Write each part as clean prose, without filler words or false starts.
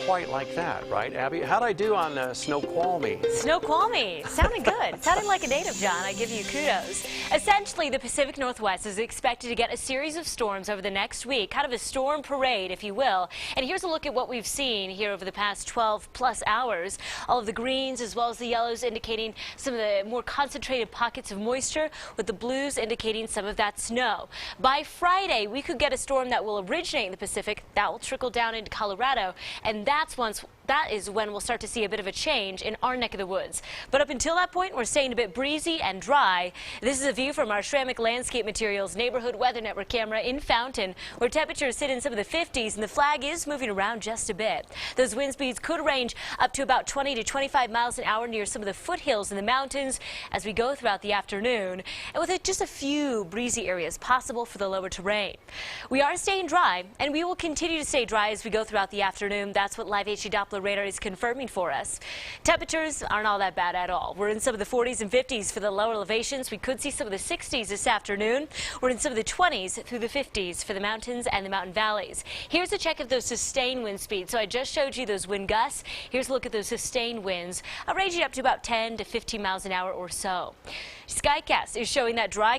quite like that, right, Abby? How'd I do on Snoqualmie? Snoqualmie. Sounded good. Sounded like a native, John. I give you kudos. Essentially, the Pacific Northwest is expected to get a series of storms over the next week, kind of a storm parade, if you will. And here's a look at what we've seen here over the past 12+ hours. All of the greens as well as the yellows indicating some of the more concentrated pockets of moisture, with the blues indicating some of that snow. By Friday, we could get a storm that will originate in the Pacific, that will trickle down into Colorado, and that is when we'll start to see a bit of a change in our neck of the woods. But up until that point, we're staying a bit breezy and dry. This is a view from our Ceramic Landscape Materials Neighborhood Weather Network camera in Fountain, where temperatures sit in some of the 50s, and the flag is moving around just a bit. Those wind speeds could range up to about 20 to 25 miles an hour near some of the foothills in the mountains as we go throughout the afternoon, and with just a few breezy areas possible for the lower terrain. We are staying dry, and we will continue to stay dry as we go throughout the afternoon. That's what Live HD Doppler radar is confirming for us. Temperatures aren't all that bad at all. We're in some of the 40s and 50s for the lower elevations. We could see some of the 60s this afternoon. We're in some of the 20s through the 50s for the mountains and the mountain valleys. Here's a check of those sustained wind speeds. So I just showed you those wind gusts. Here's a look at those sustained winds, ranging up to about 10 to 15 miles an hour or so. Skycast is showing that dry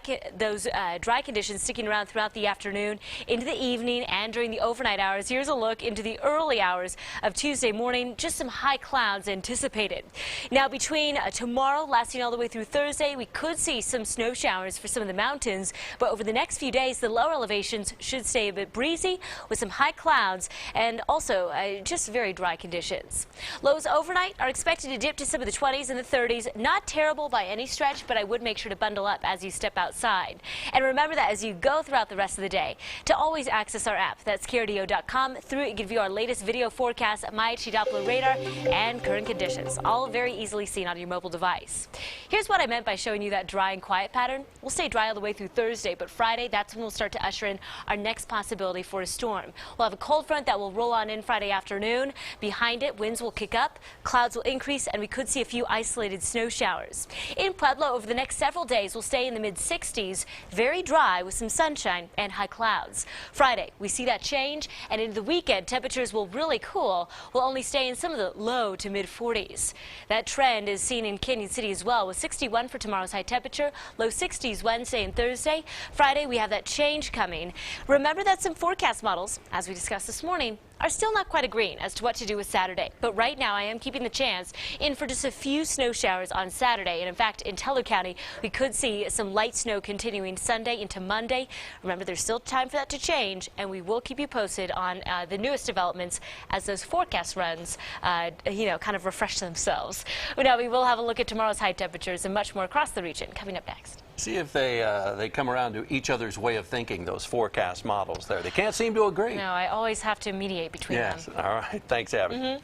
conditions sticking around throughout the afternoon, into the evening, and during the overnight hours. Here's a look into the early hours of Tuesday morning. Just some high clouds anticipated. Now, between tomorrow lasting all the way through Thursday, we could see some snow showers for some of the mountains. But over the next few days, the lower elevations should stay a bit breezy with some high clouds and also just very dry conditions. Lows overnight are expected to dip to some of the 20s and the 30s. Not terrible by any stretch, but I would make sure to bundle up as you step outside. And remember that as you go throughout the rest of the day, to always access our app. That's KRDO.com. Through it, you can view our latest video forecast, My HD Doppler radar, and current conditions, all very easily seen on your mobile device. Here's what I meant by showing you that dry and quiet pattern. We'll stay dry all the way through Thursday, but Friday, that's when we'll start to usher in our next possibility for a storm. We'll have a cold front that will roll on in Friday afternoon. Behind it, winds will kick up, clouds will increase, and we could see a few isolated snow showers. In Pueblo, over the next several days, we'll stay in the mid-60s, very dry with some sunshine and high clouds. Friday, we see that change, and into the weekend, temperatures will really cool. We'll only stay in some of the low to mid-40s. That trend is seen in Canyon City as well, with 61 for tomorrow's high temperature, low 60s Wednesday and Thursday. Friday, we have that change coming. Remember that some forecast models, as we discussed this morning, are still not quite agreeing as to what to do with Saturday. But right now, I am keeping the chance in for just a few snow showers on Saturday. And in fact, in Teller County, we could see some light snow continuing Sunday into Monday. Remember, there's still time for that to change, and we will keep you posted on the newest developments as those forecast runs, kind of refresh themselves. But now we will have a look at tomorrow's high temperatures and much more across the region coming up next. See if they come around to each other's way of thinking, those forecast models there. They can't seem to agree. No, I always have to mediate between them. Yes. All right. Thanks, Abby.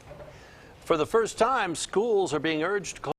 For the first time, schools are being urged to